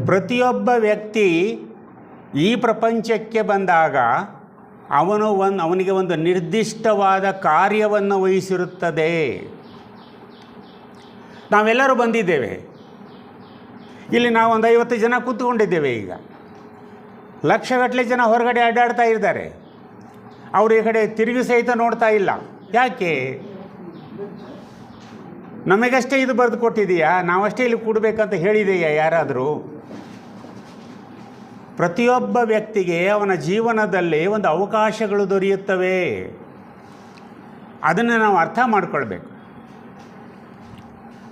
ಪ್ರತಿಯೊಬ್ಬ ವ್ಯಕ್ತಿ ಈ ಪ್ರಪಂಚಕ್ಕೆ ಬಂದಾಗ ಅವನಿಗೆ ಒಂದು ನಿರ್ದಿಷ್ಟವಾದ ಕಾರ್ಯವನ್ನು ವಹಿಸಿರುತ್ತದೆ. ನಾವೆಲ್ಲರೂ ಬಂದಿದ್ದೇವೆ. ಇಲ್ಲಿ ನಾವು ಒಂದು 50 ಜನ ಕೂತ್ಕೊಂಡಿದ್ದೇವೆ. ಈಗ ಲಕ್ಷಗಟ್ಟಲೆ ಜನ ಹೊರಗಡೆ ಅಡ್ಡಾಡ್ತಾ ಇದ್ದಾರೆ. ಅವರು ಈ ಕಡೆ ತಿರುಗಿ ಸಹಿತ ನೋಡ್ತಾ ಇಲ್ಲ. ಯಾಕೆ? ನಮಗಷ್ಟೇ ಇದು ಬರೆದು ಕೊಟ್ಟಿದೆಯಾ? ನಾವಷ್ಟೇ ಇಲ್ಲಿ ಕೂಡಬೇಕಂತ ಹೇಳಿದೆಯಾ ಯಾರಾದರೂ? ಪ್ರತಿಯೊಬ್ಬ ವ್ಯಕ್ತಿಗೆ ಅವನ ಜೀವನದಲ್ಲಿ ಒಂದು ಅವಕಾಶಗಳು ದೊರೆಯುತ್ತವೆ. ಅದನ್ನು ನಾವು ಅರ್ಥ ಮಾಡಿಕೊಳ್ಬೇಕು.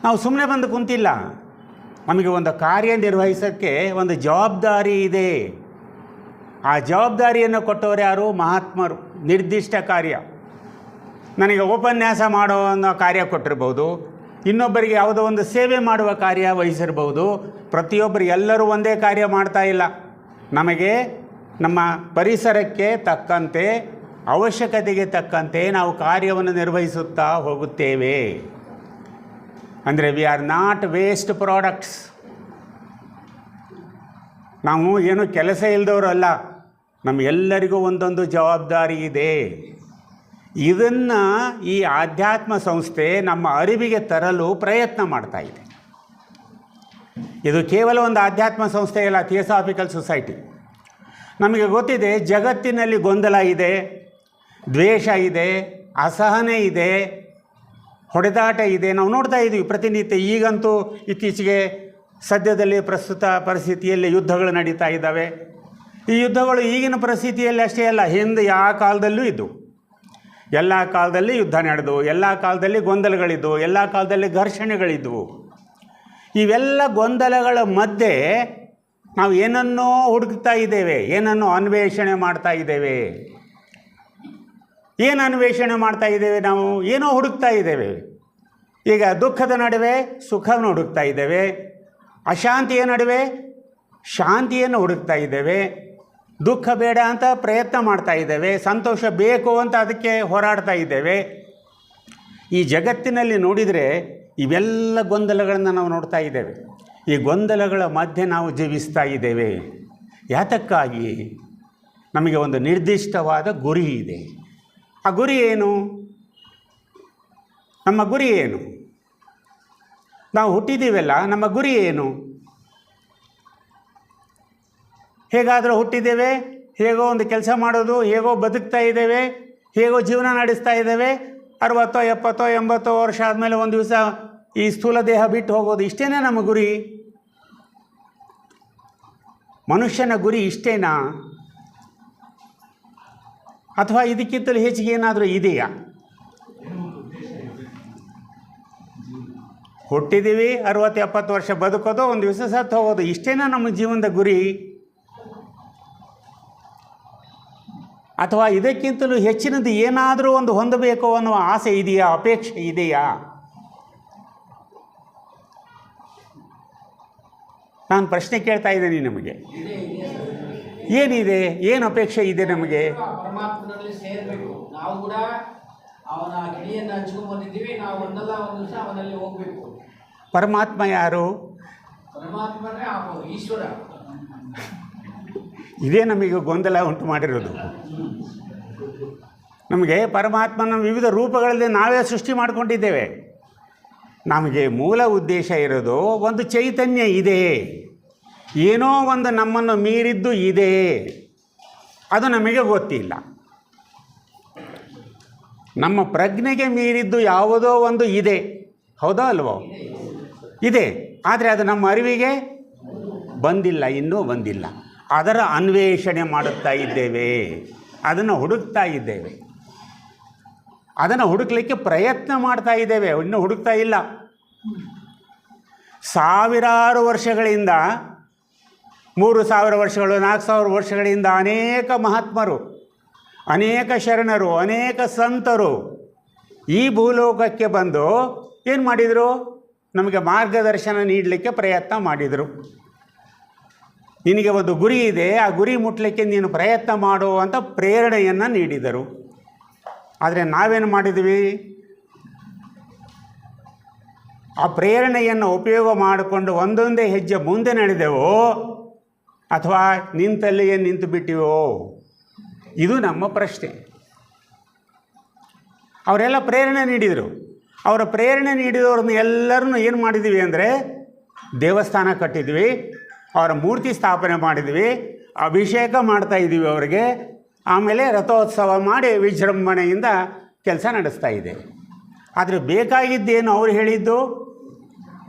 ನಾವು ಸುಮ್ಮನೆ ಬಂದು ಕುಂತಿಲ್ಲ. ನಮಗೆ ಒಂದು ಕಾರ್ಯ ನಿರ್ವಹಿಸೋಕ್ಕೆ ಒಂದು ಜವಾಬ್ದಾರಿ ಇದೆ. ಆ ಜವಾಬ್ದಾರಿಯನ್ನು ಕೊಟ್ಟವರು ಯಾರು? ಮಹಾತ್ಮರು. ನಿರ್ದಿಷ್ಟ ಕಾರ್ಯ. ನನಗೆ ಉಪನ್ಯಾಸ ಮಾಡೋ ಅನ್ನೋ ಕಾರ್ಯ ಕೊಟ್ಟಿರ್ಬೋದು, ಇನ್ನೊಬ್ಬರಿಗೆ ಯಾವುದೋ ಒಂದು ಸೇವೆ ಮಾಡುವ ಕಾರ್ಯ ವಹಿಸಿರ್ಬೋದು. ಪ್ರತಿಯೊಬ್ಬರು ಎಲ್ಲರೂ ಒಂದೇ ಕಾರ್ಯ ಮಾಡ್ತಾ ಇಲ್ಲ. ನಮಗೆ ನಮ್ಮ ಪರಿಸರಕ್ಕೆ ತಕ್ಕಂತೆ, ಅವಶ್ಯಕತೆಗೆ ತಕ್ಕಂತೆ ನಾವು ಕಾರ್ಯವನ್ನು ನಿರ್ವಹಿಸುತ್ತಾ ಹೋಗುತ್ತೇವೆ. ಅಂದರೆ we are not waste products. ನಾವು ಏನು ಕೆಲಸ ಇಲ್ಲದವರು ಅಲ್ಲ. ನಮಗೆಲ್ಲರಿಗೂ ಒಂದೊಂದು ಜವಾಬ್ದಾರಿ ಇದೆ. ಇದನ್ನು ಈ ಆಧ್ಯಾತ್ಮ ಸಂಸ್ಥೆ ನಮ್ಮ ಅರಿವಿಗೆ ತರಲು ಪ್ರಯತ್ನ ಮಾಡ್ತಾ ಇದೆ. ಇದು ಕೇವಲ ಒಂದು ಆಧ್ಯಾತ್ಮ ಸಂಸ್ಥೆ ಅಲ್ಲ, ಥಿಯೋಸಾಫಿಕಲ್ ಸೊಸೈಟಿ. ನಮಗೆ ಗೊತ್ತಿದೆ ಜಗತ್ತಿನಲ್ಲಿ ಗೊಂದಲ ಇದೆ, ದ್ವೇಷ ಇದೆ, ಅಸಹನೆ ಇದೆ, ಹೊಡೆದಾಟ ಇದೆ. ನಾವು ನೋಡ್ತಾ ಇದ್ದೀವಿ ಪ್ರತಿನಿತ್ಯ. ಈಗಂತೂ ಇತ್ತೀಚೆಗೆ ಸದ್ಯದಲ್ಲಿ ಪ್ರಸ್ತುತ ಪರಿಸ್ಥಿತಿಯಲ್ಲಿ ಯುದ್ಧಗಳು ನಡೀತಾ ಇದ್ದಾವೆ. ಈ ಯುದ್ಧಗಳು ಈಗಿನ ಪರಿಸ್ಥಿತಿಯಲ್ಲಿ ಅಷ್ಟೇ ಅಲ್ಲ, ಹಿಂದೆ ಯಾವ ಕಾಲದಲ್ಲೂ ಇದ್ದು, ಎಲ್ಲ ಕಾಲದಲ್ಲಿ ಯುದ್ಧ ನಡೆದು, ಎಲ್ಲ ಕಾಲದಲ್ಲಿ ಗೊಂದಲಗಳಿದ್ದವು, ಎಲ್ಲ ಕಾಲದಲ್ಲಿ ಘರ್ಷಣೆಗಳಿದ್ದವು. ಇವೆಲ್ಲ ಗೊಂದಲಗಳ ಮಧ್ಯೆ ನಾವು ಏನನ್ನೋ ಹುಡುಕ್ತಾ ಇದ್ದೇವೆ, ಏನನ್ನೋ ಅನ್ವೇಷಣೆ ಮಾಡ್ತಾ ಇದ್ದೇವೆ. ಏನು ಅನ್ವೇಷಣೆ ಮಾಡ್ತಾ ಇದ್ದೇವೆ? ನಾವು ಏನೋ ಹುಡುಕ್ತಾ ಇದ್ದೇವೆ. ಈಗ ದುಃಖದ ನಡುವೆ ಸುಖವನ್ನು ಹುಡುಕ್ತಾ ಇದ್ದೇವೆ, ಅಶಾಂತಿಯ ನಡುವೆ ಶಾಂತಿಯನ್ನು ಹುಡುಕ್ತಾ ಇದ್ದೇವೆ, ದುಃಖ ಬೇಡ ಅಂತ ಪ್ರಯತ್ನ ಮಾಡ್ತಾ ಇದ್ದೇವೆ, ಸಂತೋಷ ಬೇಕು ಅಂತ ಅದಕ್ಕೆ ಹೋರಾಡ್ತಾ ಇದ್ದೇವೆ. ಈ ಜಗತ್ತಿನಲ್ಲಿ ನೋಡಿದರೆ ಇವೆಲ್ಲ ಗೊಂದಲಗಳನ್ನು ನಾವು ನೋಡ್ತಾ ಇದ್ದೇವೆ. ಈ ಗೊಂದಲಗಳ ಮಧ್ಯೆ ನಾವು ಜೀವಿಸ್ತಾ ಇದ್ದೇವೆ. ಯಾತಕ್ಕಾಗಿ? ನಮಗೆ ಒಂದು ನಿರ್ದಿಷ್ಟವಾದ ಗುರಿ ಇದೆ. ಆ ಗುರಿ ಏನು? ನಮ್ಮ ಗುರಿ ಏನು? ನಾವು ಹುಟ್ಟಿದ್ದೀವಲ್ಲ, ನಮ್ಮ ಗುರಿ ಏನು? ಹೇಗಾದರೂ ಹುಟ್ಟಿದ್ದೇವೆ, ಹೇಗೋ ಒಂದು ಕೆಲಸ ಮಾಡೋದು, ಹೇಗೋ ಬದುಕ್ತಾ ಇದ್ದೇವೆ, ಹೇಗೋ ಜೀವನ ನಡೆಸ್ತಾ ಇದ್ದೇವೆ. 60, 70, 80 ವರ್ಷ ಆದಮೇಲೆ ಒಂದು ದಿವಸ ಈ ಸ್ಥೂಲ ದೇಹ ಬಿಟ್ಟು ಹೋಗೋದು. ಇಷ್ಟೇ ನಮ್ಮ ಗುರಿ? ಮನುಷ್ಯನ ಗುರಿ ಇಷ್ಟೇನಾ? ಅಥವಾ ಇದಕ್ಕಿಂತಲೂ ಹೆಚ್ಚಿಗೆ ಏನಾದರೂ ಇದೆಯಾ? ಹುಟ್ಟಿದ್ದೀವಿ, 60, 70 ವರ್ಷ ಬದುಕೋದು, ಒಂದು ದಿವಸ ಸತ್ತು ಹೋಗೋದು. ಇಷ್ಟೇನಾ ನಮ್ಮ ಜೀವನದ ಗುರಿ? ಅಥವಾ ಇದಕ್ಕಿಂತಲೂ ಹೆಚ್ಚಿನದು ಏನಾದರೂ ಒಂದು ಹೊಂದಬೇಕು ಅನ್ನುವ ಆಸೆ ಇದೆಯಾ? ಅಪೇಕ್ಷೆ ಇದೆಯಾ? ನಾನು ಪ್ರಶ್ನೆ ಕೇಳ್ತಾ ಇದ್ದೀನಿ ನಿಮಗೆ. ಏನಿದೆ? ಏನು ಅಪೇಕ್ಷೆ ಇದೆ ನಮಗೆ? ಪರಮಾತ್ಮನಲ್ಲಿ ಸೇರಬೇಕು. ನಾವು ಕೂಡ ಅವನ ಕಿಡಿಯನ್ನು ಹಂಚ್ಕೊಂಡು ಬಂದಿದ್ದೀವಿ. ನಾವು ಒಂದಲ್ಲ ಒಂದು ದಿವಸ ಅವನಲ್ಲಿ ಹೋಗಬೇಕು. ಪರಮಾತ್ಮ ಯಾರು? ಪರಮಾತ್ಮನೇ ಈಶ್ವರ. ಇದೇ ನಮಗೆ ಗೊಂದಲ ಉಂಟು ಮಾಡಿರೋದು. ನಮಗೆ ಪರಮಾತ್ಮನ ವಿವಿಧ ರೂಪಗಳಲ್ಲಿ ನಾವೇ ಸೃಷ್ಟಿ ಮಾಡಿಕೊಂಡಿದ್ದೇವೆ. ನಮಗೆ ಮೂಲ ಉದ್ದೇಶ ಇರೋದು ಒಂದು ಚೈತನ್ಯ ಇದೆ, ಏನೋ ಒಂದು ನಮ್ಮನ್ನು ಮೀರಿದ್ದು ಇದೆ, ಅದು ನಮಗೆ ಗೊತ್ತಿಲ್ಲ. ನಮ್ಮ ಪ್ರಜ್ಞೆಗೆ ಮೀರಿದ್ದು ಯಾವುದೋ ಒಂದು ಇದೆ, ಹೌದಾ ಅಲ್ವೋ? ಇದೆ, ಆದರೆ ಅದು ನಮ್ಮ ಅರಿವಿಗೆ ಬಂದಿಲ್ಲ, ಇನ್ನೂ ಬಂದಿಲ್ಲ. ಅದರ ಅನ್ವೇಷಣೆ ಮಾಡುತ್ತಾ ಇದ್ದೇವೆ, ಅದನ್ನು ಹುಡುಕ್ತಾ ಇದ್ದೇವೆ, ಅದನ್ನು ಹುಡುಕಲಿಕ್ಕೆ ಪ್ರಯತ್ನ ಮಾಡ್ತಾ ಇದ್ದೇವೆ. ಇನ್ನೂ ಹುಡುಕ್ತಾ ಇಲ್ಲ. ಸಾವಿರಾರು ವರ್ಷಗಳಿಂದ, 3000 ವರ್ಷಗಳು, 4000 ವರ್ಷಗಳಿಂದ ಅನೇಕ ಮಹಾತ್ಮರು, ಅನೇಕ ಶರಣರು, ಅನೇಕ ಸಂತರು ಈ ಭೂಲೋಕಕ್ಕೆ ಬಂದು ಏನು ಮಾಡಿದರು? ನಮಗೆ ಮಾರ್ಗದರ್ಶನ ನೀಡಲಿಕ್ಕೆ ಪ್ರಯತ್ನ ಮಾಡಿದರು. ನಿನಗೆ ಒಂದು ಗುರಿ ಇದೆ, ಆ ಗುರಿ ಮುಟ್ಟಲಿಕ್ಕೆ ನೀನು ಪ್ರಯತ್ನ ಮಾಡು ಅಂತ ಪ್ರೇರಣೆಯನ್ನು ನೀಡಿದರು. ಆದರೆ ನಾವೇನು ಮಾಡಿದ್ವಿ? ಆ ಪ್ರೇರಣೆಯನ್ನು ಉಪಯೋಗ ಮಾಡಿಕೊಂಡು ಒಂದೊಂದೇ ಹೆಜ್ಜೆ ಮುಂದೆ ನಡೆದೆವೋ ಅಥವಾ ನಿಂತಲ್ಲಿಯೇ ನಿಂತು ಬಿಟ್ಟಿವೋ, ಇದು ನಮ್ಮ ಪ್ರಶ್ನೆ. ಅವರೆಲ್ಲ ಪ್ರೇರಣೆ ನೀಡಿದರು. ಅವರ ಪ್ರೇರಣೆ ನೀಡಿದವ್ರನ್ನ ಎಲ್ಲರನ್ನೂ ಏನು ಮಾಡಿದ್ವಿ ಅಂದರೆ ದೇವಸ್ಥಾನ ಕಟ್ಟಿದ್ವಿ, ಅವರ ಮೂರ್ತಿ ಸ್ಥಾಪನೆ ಮಾಡಿದ್ವಿ, ಅಭಿಷೇಕ ಮಾಡ್ತಾಯಿದ್ದೀವಿ ಅವರಿಗೆ, ಆಮೇಲೆ ರಥೋತ್ಸವ ಮಾಡಿ ವಿಜೃಂಭಣೆಯಿಂದ ಕೆಲಸ ನಡೆಸ್ತಾ ಇದೆ. ಆದರೆ ಬೇಕಾಗಿದ್ದೇನು? ಅವರು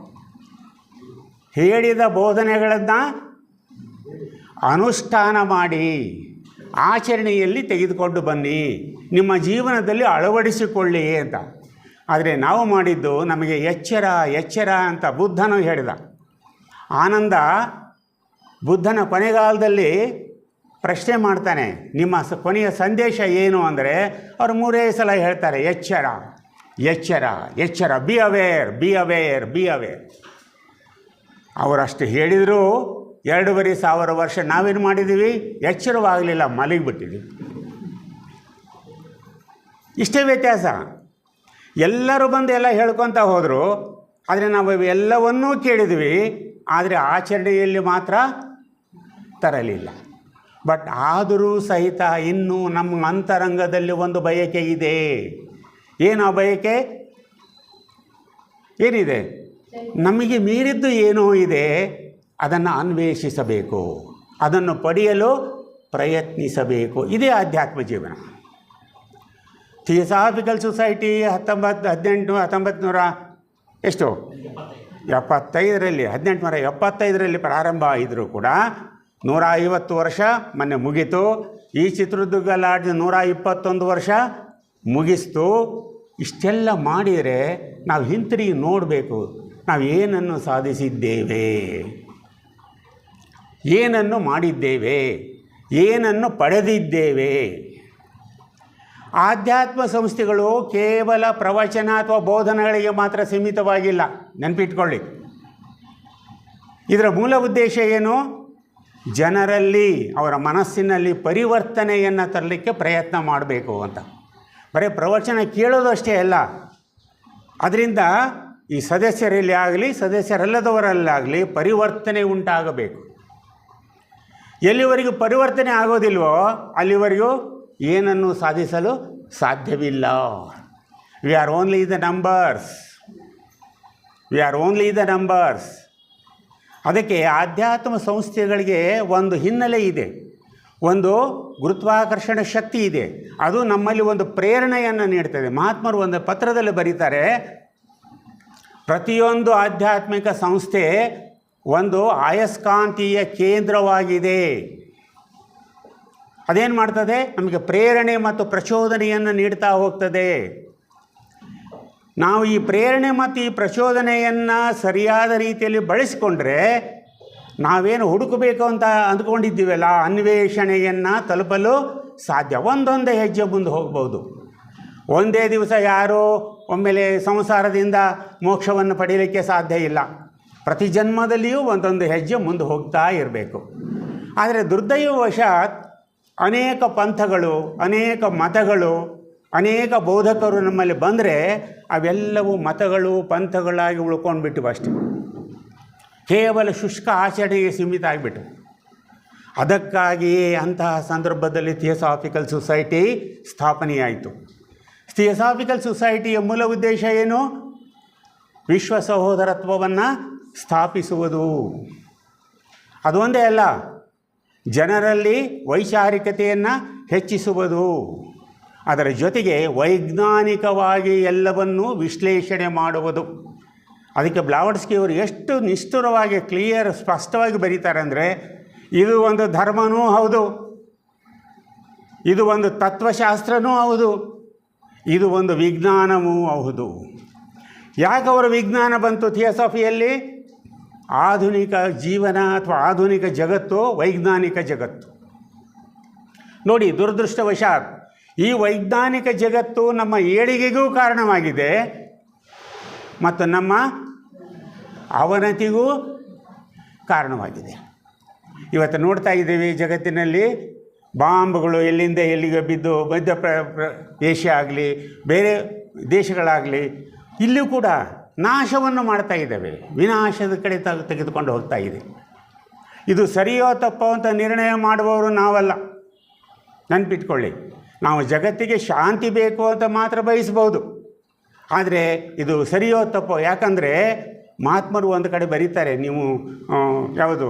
ಹೇಳಿದ ಬೋಧನೆಗಳನ್ನು ಅನುಷ್ಠಾನ ಮಾಡಿ ಆಚರಣೆಯಲ್ಲಿ ತೆಗೆದುಕೊಂಡು ಬನ್ನಿ, ನಿಮ್ಮ ಜೀವನದಲ್ಲಿ ಅಳವಡಿಸಿಕೊಳ್ಳಿ ಅಂತ. ಆದರೆ ನಾವು ಮಾಡಿದ್ದು ನಮಗೆ ಎಚ್ಚರ ಎಚ್ಚರ ಅಂತ ಬುದ್ಧನು ಹೇಳಿದ. ಆನಂದ ಬುದ್ಧನ ಕೊನೆಗಾಲದಲ್ಲಿ ಪ್ರಶ್ನೆ ಮಾಡ್ತಾನೆ, ನಿಮ್ಮ ಕೊನೆಯ ಸಂದೇಶ ಏನು ಅಂದರೆ ಅವರು 3 ಸಲ ಹೇಳ್ತಾರೆ, ಎಚ್ಚರ ಎಚ್ಚರ ಎಚ್ಚರ, be aware be aware be aware. ಅವರಷ್ಟು ಹೇಳಿದರೂ 2,500 ವರ್ಷ ನಾವೇನು ಮಾಡಿದ್ದೀವಿ? ಎಚ್ಚರವಾಗಲಿಲ್ಲ, ಮಲಗಿಬಿಟ್ಟಿದ್ದೀವಿ. ಇಷ್ಟೇ ವ್ಯತ್ಯಾಸ. ಎಲ್ಲರೂ ಬಂದು ಎಲ್ಲ ಹೇಳ್ಕೊತ ಹೋದರು, ಆದರೆ ನಾವು ಎಲ್ಲವನ್ನೂ ಕೇಳಿದ್ವಿ, ಆದರೆ ಆಚರಣೆಯಲ್ಲಿ ಮಾತ್ರ ತರಲಿಲ್ಲ. ಬಟ್ ಆದರೂ ಸಹಿತ ಇನ್ನೂ ನಮ್ಮ ಅಂತರಂಗದಲ್ಲಿ ಒಂದು ಬಯಕೆ ಇದೆ. ಏನು ಆ ಬಯಕೆ? ಏನಿದೆ? ನಮಗೆ ಮೀರಿದ್ದು ಏನೋ ಇದೆ, ಅದನ್ನು ಅನ್ವೇಷಿಸಬೇಕು, ಅದನ್ನು ಪಡೆಯಲು ಪ್ರಯತ್ನಿಸಬೇಕು. ಇದೇ ಆಧ್ಯಾತ್ಮ ಜೀವನ. ಥಿಯೋಸಾಫಿಕಲ್ ಸೊಸೈಟಿ 1875ರಲ್ಲಿ ಪ್ರಾರಂಭ ಆಗಿದ್ರೂ ಕೂಡ 150 ವರ್ಷ ಮೊನ್ನೆ ಮುಗೀತು. ಈ ಚಿತ್ರದುರ್ಗ ಲಾಡ್ಜ್ 121 ವರ್ಷ ಮುಗಿಸ್ತು. ಇಷ್ಟೆಲ್ಲ ಮಾಡಿದರೆ ನಾವು ಹಿಂತಿರುಗಿ ನೋಡಬೇಕು, ನಾವು ಏನನ್ನು ಸಾಧಿಸಿದ್ದೇವೆ, ಏನನ್ನು ಮಾಡಿದ್ದೇವೆ, ಏನನ್ನು ಪಡೆದಿದ್ದೇವೆ. ಆಧ್ಯಾತ್ಮ ಸಂಸ್ಥೆಗಳು ಕೇವಲ ಪ್ರವಚನ ಅಥವಾ ಬೋಧನೆಗಳಿಗೆ ಮಾತ್ರ ಸೀಮಿತವಾಗಿಲ್ಲ, ನೆನಪಿಟ್ಕೊಳ್ಳಿ. ಇದರ ಮೂಲ ಉದ್ದೇಶ ಏನು? ಜನರಲ್ಲಿ, ಅವರ ಮನಸ್ಸಿನಲ್ಲಿ ಪರಿವರ್ತನೆಯನ್ನು ತರಲಿಕ್ಕೆ ಪ್ರಯತ್ನ ಮಾಡಬೇಕು ಅಂತ. ಬರೀ ಪ್ರವಚನ ಕೇಳೋದು ಅಷ್ಟೇ ಅಲ್ಲ, ಅದರಿಂದ ಈ ಸದಸ್ಯರಲ್ಲಿ ಆಗಲಿ ಸದಸ್ಯರಲ್ಲದವರಲ್ಲಾಗಲಿ ಪರಿವರ್ತನೆ ಉಂಟಾಗಬೇಕು. ಎಲ್ಲಿವರೆಗೂ ಪರಿವರ್ತನೆ ಆಗೋದಿಲ್ವೋ ಅಲ್ಲಿವರೆಗೂ ಏನನ್ನು ಸಾಧಿಸಲು ಸಾಧ್ಯವಿಲ್ಲ. We are only the numbers. ಅದಕ್ಕೆ ಆಧ್ಯಾತ್ಮ ಸಂಸ್ಥೆಗಳಿಗೆ ಒಂದು ಹಿನ್ನೆಲೆ ಇದೆ, ಒಂದು ಗುರುತ್ವಾಕರ್ಷಣ ಶಕ್ತಿ ಇದೆ. ಅದು ನಮ್ಮಲ್ಲಿ ಒಂದು ಪ್ರೇರಣೆಯನ್ನು ನೀಡ್ತದೆ. ಮಹಾತ್ಮರು ಒಂದು ಪತ್ರದಲ್ಲಿ ಬರೀತಾರೆ, ಪ್ರತಿಯೊಂದು ಆಧ್ಯಾತ್ಮಿಕ ಸಂಸ್ಥೆ ಒಂದು ಅಯಸ್ಕಾಂತೀಯ ಕೇಂದ್ರವಾಗಿದೆ. ಅದೇನು ಮಾಡ್ತದೆ? ನಮಗೆ ಪ್ರೇರಣೆ ಮತ್ತು ಪ್ರಚೋದನೆಯನ್ನು ನೀಡ್ತಾ ಹೋಗ್ತದೆ. ನಾವು ಈ ಪ್ರೇರಣೆ ಮತ್ತು ಈ ಪ್ರಚೋದನೆಯನ್ನು ಸರಿಯಾದ ರೀತಿಯಲ್ಲಿ ಬಳಸಿಕೊಂಡ್ರೆ ನಾವೇನು ಹುಡುಕಬೇಕು ಅಂತ ಅಂದ್ಕೊಂಡಿದ್ದೀವಲ್ಲ, ಅನ್ವೇಷಣೆಯನ್ನು ತಲುಪಲು ಸಾಧ್ಯ. ಒಂದೊಂದೇ ಹೆಜ್ಜೆ ಮುಂದೆ ಹೋಗ್ಬೋದು. ಒಂದೇ ದಿವಸ ಯಾರೋ ಒಮ್ಮೆಲೆ ಸಂಸಾರದಿಂದ ಮೋಕ್ಷವನ್ನು ಪಡೆಯಲಿಕ್ಕೆ ಸಾಧ್ಯ ಇಲ್ಲ. ಪ್ರತಿ ಜನ್ಮದಲ್ಲಿಯೂ ಒಂದೊಂದು ಹೆಜ್ಜೆ ಮುಂದೆ ಹೋಗ್ತಾ ಇರಬೇಕು. ಆದರೆ ದುರ್ದೈವವಶಾತ್ ಅನೇಕ ಪಂಥಗಳು, ಅನೇಕ ಮತಗಳು, ಅನೇಕ ಬೋಧಕರು ನಮ್ಮಲ್ಲಿ ಬಂದರೆ ಅವೆಲ್ಲವೂ ಮತಗಳು ಪಂಥಗಳಾಗಿ ಉಳ್ಕೊಂಡ್ಬಿಟ್ಟಿವೆ ಅಷ್ಟೆ. ಕೇವಲ ಶುಷ್ಕ ಆಚರಣೆಗೆ ಸೀಮಿತ ಆಗಿಬಿಟ್ಟು. ಅದಕ್ಕಾಗಿಯೇ ಅಂತಹ ಸಂದರ್ಭದಲ್ಲಿ ಥಿಯೋಸಾಫಿಕಲ್ ಸೊಸೈಟಿ ಸ್ಥಾಪನೆಯಾಯಿತು. ಥಿಯೋಸಾಫಿಕಲ್ ಸೊಸೈಟಿಯ ಮೂಲ ಉದ್ದೇಶ ಏನು? ವಿಶ್ವ ಸಹೋದರತ್ವವನ್ನು ಸ್ಥಾಪಿಸುವುದು. ಅದೊಂದೇ ಅಲ್ಲ, ಜನರಲ್ಲಿ ವೈಚಾರಿಕತೆಯನ್ನು ಹೆಚ್ಚಿಸುವುದು. ಅದರ ಜೊತೆಗೆ ವೈಜ್ಞಾನಿಕವಾಗಿ ಎಲ್ಲವನ್ನೂ ವಿಶ್ಲೇಷಣೆ ಮಾಡುವುದು. ಅದಕ್ಕೆ ಬ್ಲಾವಡ್ಸ್ಕಿಯವರು ಎಷ್ಟು ನಿಷ್ಠುರವಾಗಿ ಸ್ಪಷ್ಟವಾಗಿ ಬರೀತಾರೆ ಅಂದರೆ, ಇದು ಒಂದು ಧರ್ಮನೂ ಹೌದು, ಇದು ಒಂದು ತತ್ವಶಾಸ್ತ್ರನೂ ಹೌದು, ಇದು ಒಂದು ವಿಜ್ಞಾನವೂ ಹೌದು. ಯಾಕೆ ಅವರ ವಿಜ್ಞಾನ ಬಂತು ಥಿಯೋಸಾಫಿಯಲ್ಲಿ? ಆಧುನಿಕ ಜೀವನ ಅಥವಾ ಆಧುನಿಕ ಜಗತ್ತು ವೈಜ್ಞಾನಿಕ ಜಗತ್ತು. ನೋಡಿ, ದುರದೃಷ್ಟವಶಾತ್ ಈ ವೈಜ್ಞಾನಿಕ ಜಗತ್ತು ನಮ್ಮ ಏಳಿಗೆಗೂ ಕಾರಣವಾಗಿದೆ ಮತ್ತು ನಮ್ಮ ಅವನತಿಗೂ ಕಾರಣವಾಗಿದೆ. ಇವತ್ತು ನೋಡ್ತಾ ಇದ್ದೀವಿ ಜಗತ್ತಿನಲ್ಲಿ ಬಾಂಬ್ಗಳು ಎಲ್ಲಿಂದ ಎಲ್ಲಿಗೆ ಬಿದ್ದು, ಮಧ್ಯ ಏಷ್ಯಾ ಆಗಲಿ ಬೇರೆ ದೇಶಗಳಾಗಲಿ, ಇಲ್ಲೂ ಕೂಡ ನಾಶವನ್ನು ಮಾಡ್ತಾ ಇದ್ದೇವೆ, ವಿನಾಶದ ಕಡೆ ತೆಗೆದುಕೊಂಡು ಹೋಗ್ತಾ ಇದೆ. ಇದು ಸರಿಯೋ ತಪ್ಪೋ ಅಂತ ನಿರ್ಣಯ ಮಾಡುವವರು ನಾವಲ್ಲ, ನೆನಪಿಟ್ಕೊಳ್ಳಿ. ನಾವು ಜಗತ್ತಿಗೆ ಶಾಂತಿ ಬೇಕು ಅಂತ ಮಾತ್ರ ಬಯಸ್ಬೋದು, ಆದರೆ ಇದು ಸರಿಯೋ ತಪ್ಪೋ. ಯಾಕಂದರೆ ಮಹಾತ್ಮರು ಒಂದು ಕಡೆ ಬರೀತಾರೆ, ನೀವು ಯಾವುದು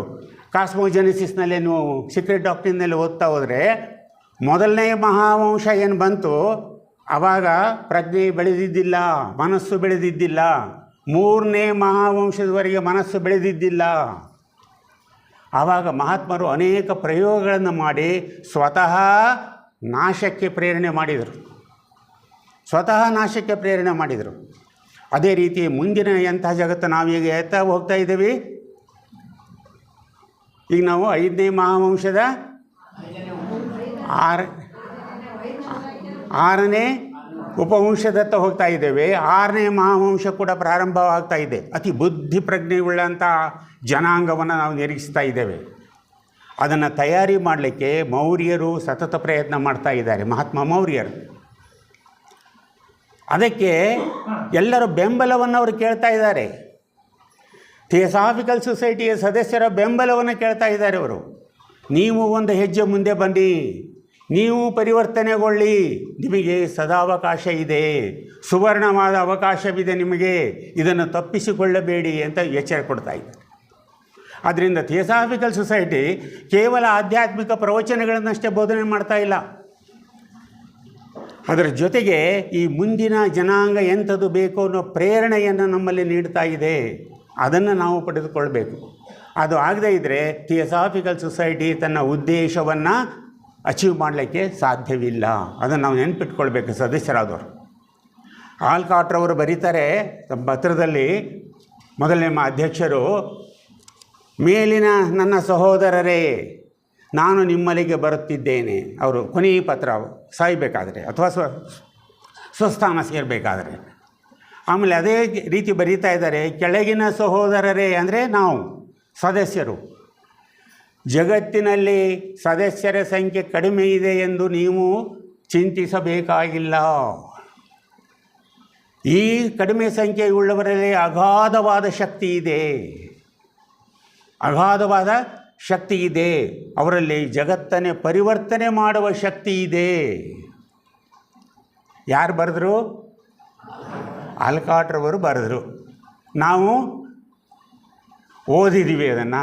ಕಾಸ್ಮೋಜೆನಿಸಿಸ್ನಲ್ಲೇ ನೀವು ಸೀಕ್ರೆಟ್ ಡಾಕ್ಟ್ರಿನ್ನಲ್ಲಿ ಓದ್ತಾ ಹೋದರೆ, ಮೊದಲನೇ ಮಹಾವಂಶ ಏನು ಬಂತು ಆವಾಗ ಪ್ರಜ್ಞೆ ಬೆಳೆದಿದ್ದಿಲ್ಲ, ಮನಸ್ಸು ಬೆಳೆದಿದ್ದಿಲ್ಲ. ಮೂರನೇ ಮಹಾವಂಶದವರೆಗೆ ಮನಸ್ಸು ಬೆಳೆದಿದ್ದಿಲ್ಲ. ಆವಾಗ ಮಹಾತ್ಮರು ಅನೇಕ ಪ್ರಯೋಗಗಳನ್ನು ಮಾಡಿ ಸ್ವತಃ ನಾಶಕ್ಕೆ ಪ್ರೇರಣೆ ಮಾಡಿದರು, ಅದೇ ರೀತಿ ಮುಂದಿನ ಎಂಥ ಜಗತ್ತು ನಾವೀಗ ಎತ್ತಾ ಹೋಗ್ತಾ ಇದ್ದೀವಿ. ಈಗ ನಾವು 5ನೇ ಮಹಾವಂಶದ 6ನೇ ಉಪವಂಶದತ್ತ ಹೋಗ್ತಾ ಇದ್ದೇವೆ. 6ನೇ ಮಹಾವಂಶ ಕೂಡ ಪ್ರಾರಂಭವಾಗ್ತಾ ಇದೆ. ಅತಿ ಬುದ್ಧಿ ಪ್ರಜ್ಞೆಯುಳ್ಳಂಥ ಜನಾಂಗವನ್ನು ನಾವು ನಿರೀಕ್ಷಿಸ್ತಾ ಇದ್ದೇವೆ. ಅದನ್ನು ತಯಾರಿ ಮಾಡಲಿಕ್ಕೆ ಮೌರ್ಯರು ಸತತ ಪ್ರಯತ್ನ ಮಾಡ್ತಾ ಇದ್ದಾರೆ, ಮಹಾತ್ಮ ಮೌರ್ಯರು. ಅದಕ್ಕೆ ಎಲ್ಲರ ಬೆಂಬಲವನ್ನು ಅವರು ಕೇಳ್ತಾ ಇದ್ದಾರೆ. ಥಿಯೋಸಾಫಿಕಲ್ ಸೊಸೈಟಿಯ ಸದಸ್ಯರ ಬೆಂಬಲವನ್ನು ಕೇಳ್ತಾ ಇದ್ದಾರೆ ಅವರು. ನೀವು ಒಂದು ಹೆಜ್ಜೆ ಮುಂದೆ ಬನ್ನಿ, ನೀವು ಪರಿವರ್ತನೆಗೊಳ್ಳಿ, ನಿಮಗೆ ಸದಾವಕಾಶ ಇದೆ, ಸುವರ್ಣವಾದ ಅವಕಾಶವಿದೆ ನಿಮಗೆ, ಇದನ್ನು ತಪ್ಪಿಸಿಕೊಳ್ಳಬೇಡಿ ಅಂತ ಎಚ್ಚರ ಕೊಡ್ತಾ ಇದ್ದಾರೆ. ಆದ್ದರಿಂದ ಥಿಯೋಸಾಫಿಕಲ್ ಸೊಸೈಟಿ ಕೇವಲ ಆಧ್ಯಾತ್ಮಿಕ ಪ್ರವಚನಗಳನ್ನಷ್ಟೇ ಬೋಧನೆ ಮಾಡ್ತಾ ಇಲ್ಲ, ಅದರ ಜೊತೆಗೆ ಈ ಮುಂದಿನ ಜನಾಂಗ ಎಂಥದ್ದು ಬೇಕು ಅನ್ನೋ ಪ್ರೇರಣೆಯನ್ನು ನಮ್ಮಲ್ಲಿ ನೀಡ್ತಾ ಇದೆ. ಅದನ್ನು ನಾವು ಪಡೆದುಕೊಳ್ಬೇಕು. ಅದು ಆಗದೇ ಇದ್ದರೆ ಥಿಯೋಸಾಫಿಕಲ್ ಸೊಸೈಟಿ ತನ್ನ ಉದ್ದೇಶವನ್ನು ಅಚೀವ್ ಮಾಡಲಿಕ್ಕೆ ಸಾಧ್ಯವಿಲ್ಲ. ಅದನ್ನು ನಾವು ನೆನಪಿಟ್ಕೊಳ್ಬೇಕು ಸದಸ್ಯರಾದವರು. ಆಲ್ಕಾಟ್ರವರು ಬರೀತಾರೆ ತಮ್ಮ ಪತ್ರದಲ್ಲಿ, ಮೊದಲನೇ ಅಧ್ಯಕ್ಷರು, ಮೇಲಿನ ನನ್ನ ಸಹೋದರರೇ, ನಾನು ನಿಮ್ಮಲ್ಲಿಗೆ ಬರುತ್ತಿದ್ದೇನೆ. ಅವರು ಕೊನೆಯ ಪತ್ರ ಸಾಯಬೇಕಾದ್ರೆ ಅಥವಾ ಸ್ವಸ್ಥಾನ ಸೇರಬೇಕಾದ್ರೆ. ಆಮೇಲೆ ಅದೇ ರೀತಿ ಬರೀತಾ ಇದ್ದಾರೆ, ಕೆಳಗಿನ ಸಹೋದರರೇ ಅಂದರೆ ನಾವು ಸದಸ್ಯರು, ಜಗತ್ತಿನಲ್ಲಿ ಸದಸ್ಯರ ಸಂಖ್ಯೆ ಕಡಿಮೆ ಇದೆ ಎಂದು ನೀವು ಚಿಂತಿಸಬೇಕಾಗಿಲ್ಲ. ಈ ಕಡಿಮೆ ಸಂಖ್ಯೆಯುಳ್ಳವರಲ್ಲಿ ಅಗಾಧವಾದ ಶಕ್ತಿ ಇದೆ, ಅವರಲ್ಲಿ ಜಗತ್ತನ್ನೇ ಪರಿವರ್ತನೆ ಮಾಡುವ ಶಕ್ತಿ ಇದೆ. ಯಾರು ಬರೆದರು? ಆಲ್ಕಾಟ್ರವರು ಬರೆದರು. ನಾವು ಓದಿದ್ದೀವಿ ಅದನ್ನು.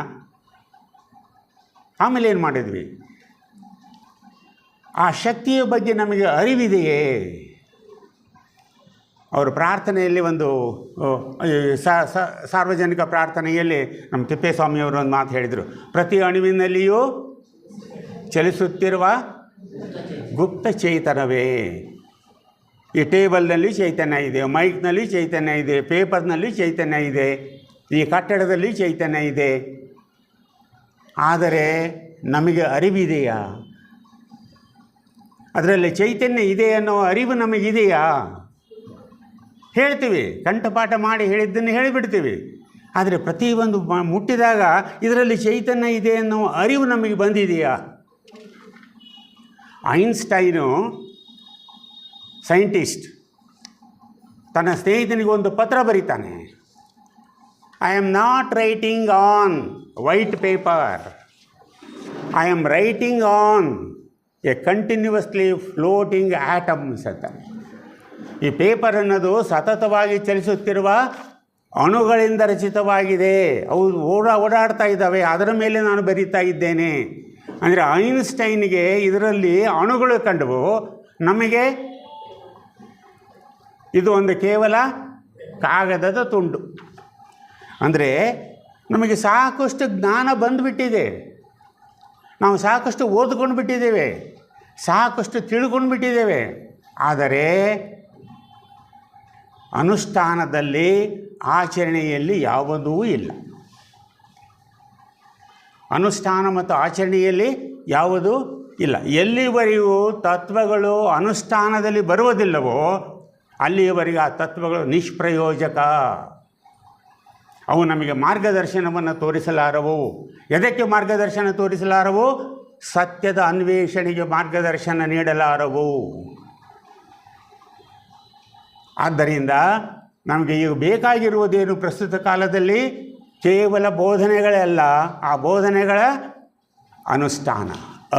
ಆಮೇಲೆ ಏನು ಮಾಡಿದ್ವಿ? ಆ ಶಕ್ತಿಯ ಬಗ್ಗೆ ನಮಗೆ ಅರಿವಿದೆಯೇ? ಅವರು ಪ್ರಾರ್ಥನೆಯಲ್ಲಿ ಒಂದು ಸಾರ್ವಜನಿಕ ಪ್ರಾರ್ಥನೆಯಲ್ಲಿ ನಮ್ಮ ತಿಪ್ಪೇಸ್ವಾಮಿಯವರು ಒಂದು ಮಾತು ಹೇಳಿದರು, ಪ್ರತಿ ಅಣುವಿನಲ್ಲಿಯೂ ಚಲಿಸುತ್ತಿರುವ ಗುಪ್ತ ಚೈತನ್ಯವೇ. ಈ ಟೇಬಲ್ನಲ್ಲಿ ಚೈತನ್ಯ ಇದೆ, ಮೈಕ್ನಲ್ಲಿ ಚೈತನ್ಯ ಇದೆ, ಪೇಪರ್ನಲ್ಲಿ ಚೈತನ್ಯ ಇದೆ, ಈ ಕಟ್ಟಡದಲ್ಲಿ ಚೈತನ್ಯ ಇದೆ. ಆದರೆ ನಮಗೆ ಅರಿವಿದೆಯಾ? ಅದರಲ್ಲಿ ಚೈತನ್ಯ ಇದೆ ಅನ್ನೋ ಅರಿವು ನಮಗಿದೆಯಾ? ಹೇಳ್ತೀವಿ, ಕಂಠಪಾಠ ಮಾಡಿ ಹೇಳಿದ್ದನ್ನು ಹೇಳಿಬಿಡ್ತೀವಿ. ಆದರೆ ಪ್ರತಿಯೊಂದು ಮುಟ್ಟಿದಾಗ ಇದರಲ್ಲಿ ಚೈತನ್ಯ ಇದೆ ಅನ್ನೋ ಅರಿವು ನಮಗೆ ಬಂದಿದೆಯಾ? ಐನ್ಸ್ಟೈನು ಸೈಂಟಿಸ್ಟ್ ತನ್ನ ಸ್ನೇಹಿತನಿಗೆ ಒಂದು ಪತ್ರ ಬರೀತಾನೆ, I am not writing on white paper, I am writing on a continuously floating atoms ಅಂತ. ಈ ಪೇಪರ್ ಅನ್ನೋದು ಸತತವಾಗಿ ಚಲಿಸುತ್ತಿರುವ ಅಣುಗಳಿಂದ ರಚಿತವಾಗಿದೆ, ಅವು ಓಡಾಡ್ತಾ ಇದ್ದಾವೆ, ಅದರ ಮೇಲೆ ನಾನು ಬರೀತಾ ಇದ್ದೇನೆ. ಅಂದರೆ ಐನ್ಸ್ಟೈನ್ಗೆ ಇದರಲ್ಲಿ ಅಣುಗಳು ಕಂಡವು, ನಮಗೆ ಇದು ಒಂದು ಕೇವಲ ಕಾಗದದ ತುಂಡು. ಅಂದರೆ ನಮಗೆ ಸಾಕಷ್ಟು ಜ್ಞಾನ ಬಂದುಬಿಟ್ಟಿದೆ, ನಾವು ಸಾಕಷ್ಟು ಓದ್ಕೊಂಡು ಬಿಟ್ಟಿದ್ದೇವೆ, ಸಾಕಷ್ಟು ತಿಳ್ಕೊಂಡು ಬಿಟ್ಟಿದ್ದೇವೆ. ಆದರೆ ಅನುಷ್ಠಾನದಲ್ಲಿ, ಆಚರಣೆಯಲ್ಲಿ ಯಾವುದೂ ಇಲ್ಲ. ಅನುಷ್ಠಾನ ಮತ್ತು ಆಚರಣೆಯಲ್ಲಿ ಯಾವುದೂ ಇಲ್ಲ. ಎಲ್ಲಿವರೆಗೂ ತತ್ವಗಳು ಅನುಷ್ಠಾನದಲ್ಲಿ ಬರುವುದಿಲ್ಲವೋ ಅಲ್ಲಿಯವರೆಗೆ ಆ ತತ್ವಗಳು ನಿಷ್ಪ್ರಯೋಜಕ. ಅವು ನಮಗೆ ಮಾರ್ಗದರ್ಶನವನ್ನು ತೋರಿಸಲಾರವು. ಎದಕ್ಕೆ ಮಾರ್ಗದರ್ಶನ ತೋರಿಸಲಾರವು? ಸತ್ಯದ ಅನ್ವೇಷಣೆಗೆ ಮಾರ್ಗದರ್ಶನ ನೀಡಲಾರವು. ಆದ್ದರಿಂದ ನಮಗೆ ಈಗ ಬೇಕಾಗಿರುವುದೇನು ಪ್ರಸ್ತುತ ಕಾಲದಲ್ಲಿ? ಕೇವಲ ಬೋಧನೆಗಳಲ್ಲ, ಆ ಬೋಧನೆಗಳ ಅನುಷ್ಠಾನ,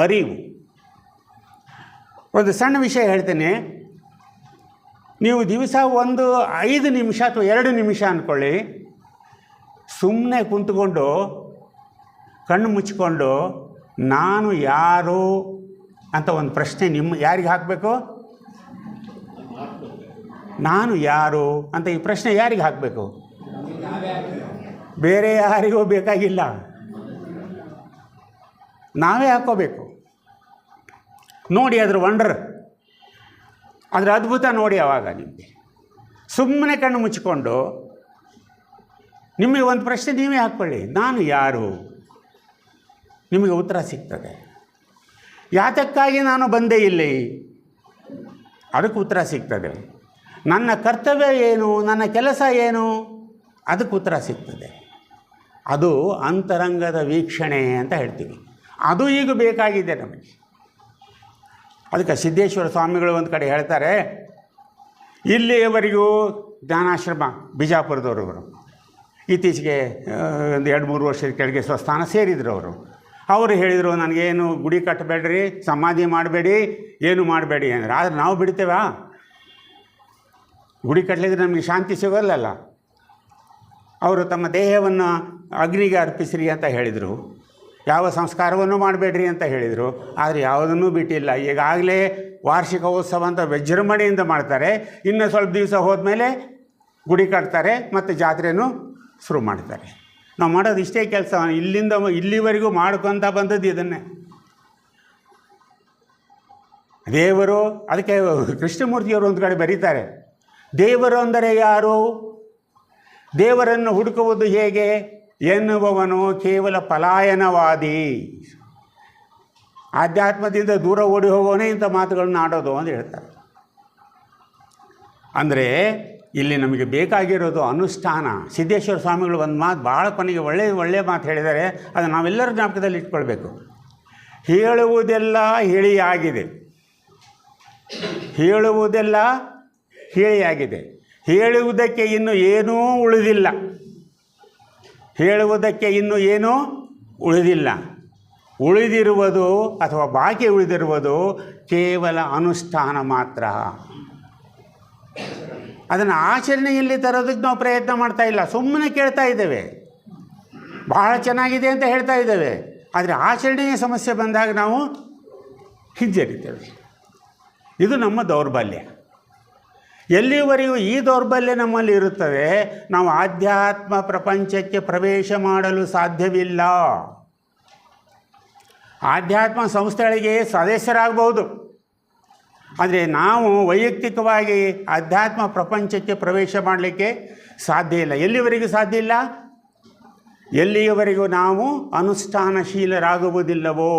ಅರಿವು. ಒಂದು ಸಣ್ಣ ವಿಷಯ ಹೇಳ್ತೇನೆ. ನೀವು ದಿವಸ ಒಂದು 5 ನಿಮಿಷ ಅಥವಾ 2 ನಿಮಿಷ ಅಂದ್ಕೊಳ್ಳಿ, ಸುಮ್ಮನೆ ಕುಂತ್ಕೊಂಡು ಕಣ್ಣು ಮುಚ್ಚಿಕೊಂಡು ನಾನು ಯಾರು ಅಂತ ಒಂದು ಪ್ರಶ್ನೆ ಯಾರಿಗೆ ಹಾಕಬೇಕು? ನಾನು ಯಾರು ಅಂತ ಈ ಪ್ರಶ್ನೆ ಯಾರಿಗೆ ಹಾಕಬೇಕು? ಬೇರೆ ಯಾರಿಗೂ ಬೇಕಾಗಿಲ್ಲ, ನಾವೇ ಹಾಕ್ಕೋಬೇಕು. ನೋಡಿ ಅದರ ವಂಡರ್, ಅದರ ಅದ್ಭುತ ನೋಡಿ. ಆವಾಗ ನಿಮಗೆ ಸುಮ್ಮನೆ ಕಣ್ಣು ಮುಚ್ಚಿಕೊಂಡು ನಿಮಗೆ ಒಂದು ಪ್ರಶ್ನೆ ನೀವೇ ಹಾಕ್ಕೊಳ್ಳಿ, ನಾನು ಯಾರು? ನಿಮಗೆ ಉತ್ತರ ಸಿಗ್ತದೆ. ಯಾತಕ್ಕಾಗಿ ನಾನು ಬಂದೆ ಇಲ್ಲಿ? ಅದಕ್ಕೆ ಉತ್ತರ ಸಿಗ್ತದೆ. ನನ್ನ ಕರ್ತವ್ಯ ಏನು, ನನ್ನ ಕೆಲಸ ಏನು, ಅದಕ್ಕೆ ಉತ್ತರ ಸಿಗ್ತದೆ. ಅದು ಅಂತರಂಗದ ವೀಕ್ಷಣೆ ಅಂತ ಹೇಳ್ತೀವಿ. ಅದು ಈಗ ಬೇಕಾಗಿದೆ ನಮಗೆ. ಅದಕ್ಕೆ ಸಿದ್ದೇಶ್ವರ ಸ್ವಾಮಿಗಳು ಒಂದು ಕಡೆ ಹೇಳ್ತಾರೆ, ಇಲ್ಲಿಯವರೆಗೂ ಜ್ಞಾನಾಶ್ರಮ ಬಿಜಾಪುರದವರು ಇತ್ತೀಚೆಗೆ ಒಂದು 2-3 ವರ್ಷದ ಕೆಳಗೆ ಸ್ವಸ್ಥಾನ ಸೇರಿದರು. ಅವರು ಹೇಳಿದರು, ನನಗೇನು ಗುಡಿ ಕಟ್ಟಬೇಡ್ರಿ, ಸಮಾಧಿ ಮಾಡಬೇಡಿ, ಏನು ಮಾಡಬೇಡಿ ಅಂದರೆ. ಆದರೆ ನಾವು ಬಿಡ್ತೇವಾ? ಗುಡಿ ಕಟ್ಟಲಿದ್ರೆ ನಮಗೆ ಶಾಂತಿ ಸಿಗೋಲ್ಲಲ್ಲ. ಅವರು ತಮ್ಮ ದೇಹವನ್ನು ಅಗ್ನಿಗೆ ಅರ್ಪಿಸ್ರಿ ಅಂತ ಹೇಳಿದರು, ಯಾವ ಸಂಸ್ಕಾರವನ್ನು ಮಾಡಬೇಡ್ರಿ ಅಂತ ಹೇಳಿದರು. ಆದರೆ ಯಾವುದನ್ನೂ ಬಿಟ್ಟಿಲ್ಲ. ಈಗಾಗಲೇ ವಾರ್ಷಿಕೋತ್ಸವ ಅಂತ ವಿಜೃಂಭಣೆಯಿಂದ ಮಾಡ್ತಾರೆ. ಇನ್ನು ಸ್ವಲ್ಪ ದಿವಸ ಹೋದ್ಮೇಲೆ ಗುಡಿ ಕಟ್ತಾರೆ ಮತ್ತು ಜಾತ್ರೆನೂ ಶುರು ಮಾಡ್ತಾರೆ. ನಾವು ಮಾಡೋದು ಇಷ್ಟೇ ಕೆಲಸ. ಇಲ್ಲಿವರೆಗೂ ಮಾಡ್ಕೊತ ಬಂದದ್ದು ಇದನ್ನೇ. ದೇವರು, ಅದಕ್ಕೆ ಕೃಷ್ಣಮೂರ್ತಿಯವರು ಒಂದು ಕಡೆ ಬರೀತಾರೆ, ದೇವರು ಅಂದರೆ ಯಾರು? ದೇವರನ್ನು ಹುಡುಕುವುದು ಹೇಗೆ ಎನ್ನುವವನು ಕೇವಲ ಪಲಾಯನವಾದಿ, ಆಧ್ಯಾತ್ಮದಿಂದ ದೂರ ಓಡಿ ಹೋಗೋನೇ ಇಂಥ ಮಾತುಗಳನ್ನ ಆಡೋದು ಅಂತ ಹೇಳ್ತಾರೆ. ಅಂದರೆ ಇಲ್ಲಿ ನಮಗೆ ಬೇಕಾಗಿರೋದು ಅನುಷ್ಠಾನ. ಸಿದ್ದೇಶ್ವರ ಸ್ವಾಮಿಗಳು ಒಂದು ಮಾತು ಭಾಳ ಕೊನೆಗೆ ಒಳ್ಳೆಯ ಮಾತು ಹೇಳಿದ್ದಾರೆ, ಅದು ನಾವೆಲ್ಲರ ಜ್ಞಾಪಕದಲ್ಲಿ ಇಟ್ಕೊಳ್ಬೇಕು. ಹೇಳುವುದೆಲ್ಲ ಹೇಳಿಯಾಗಿದೆ, ಹೇಳುವುದೆಲ್ಲ ಹೇಳಿಯಾಗಿದೆ, ಹೇಳುವುದಕ್ಕೆ ಇನ್ನು ಏನೂ ಉಳಿದಿಲ್ಲ, ಹೇಳುವುದಕ್ಕೆ ಇನ್ನು ಏನೂ ಉಳಿದಿಲ್ಲ. ಉಳಿದಿರುವುದು ಅಥವಾ ಬಾಕಿ ಉಳಿದಿರುವುದು ಕೇವಲ ಅನುಷ್ಠಾನ ಮಾತ್ರ. ಅದನ್ನು ಆಚರಣೆಯಲ್ಲಿ ತರೋದಕ್ಕೆ ನಾವು ಪ್ರಯತ್ನ ಮಾಡ್ತಾ ಇಲ್ಲ, ಸುಮ್ಮನೆ ಕೇಳ್ತಾ ಇದ್ದೇವೆ, ಭಾಳ ಚೆನ್ನಾಗಿದೆ ಅಂತ ಹೇಳ್ತಾ ಇದ್ದೇವೆ. ಆದರೆ ಆಚರಣೆಯ ಸಮಸ್ಯೆ ಬಂದಾಗ ನಾವು ಹಿಂಜರಿತೇವೆ. ಇದು ನಮ್ಮ ದೌರ್ಬಲ್ಯ. ಎಲ್ಲಿವರೆಗೂ ಈ ದೌರ್ಬಲ್ಯ ನಮ್ಮಲ್ಲಿ ಇರುತ್ತದೆ, ನಾವು ಆಧ್ಯಾತ್ಮ ಪ್ರಪಂಚಕ್ಕೆ ಪ್ರವೇಶ ಮಾಡಲು ಸಾಧ್ಯವಿಲ್ಲ. ಆಧ್ಯಾತ್ಮ ಸಂಸ್ಥೆಗಳಿಗೆ ಸದಸ್ಯರಾಗಬಹುದು, ಆದರೆ ನಾವು ವೈಯಕ್ತಿಕವಾಗಿ ಆಧ್ಯಾತ್ಮ ಪ್ರಪಂಚಕ್ಕೆ ಪ್ರವೇಶ ಮಾಡಲಿಕ್ಕೆ ಸಾಧ್ಯ ಇಲ್ಲ. ಎಲ್ಲಿವರೆಗೂ ಸಾಧ್ಯ ಇಲ್ಲ? ಎಲ್ಲಿಯವರೆಗೂ ನಾವು ಅನುಷ್ಠಾನಶೀಲರಾಗುವುದಿಲ್ಲವೋ,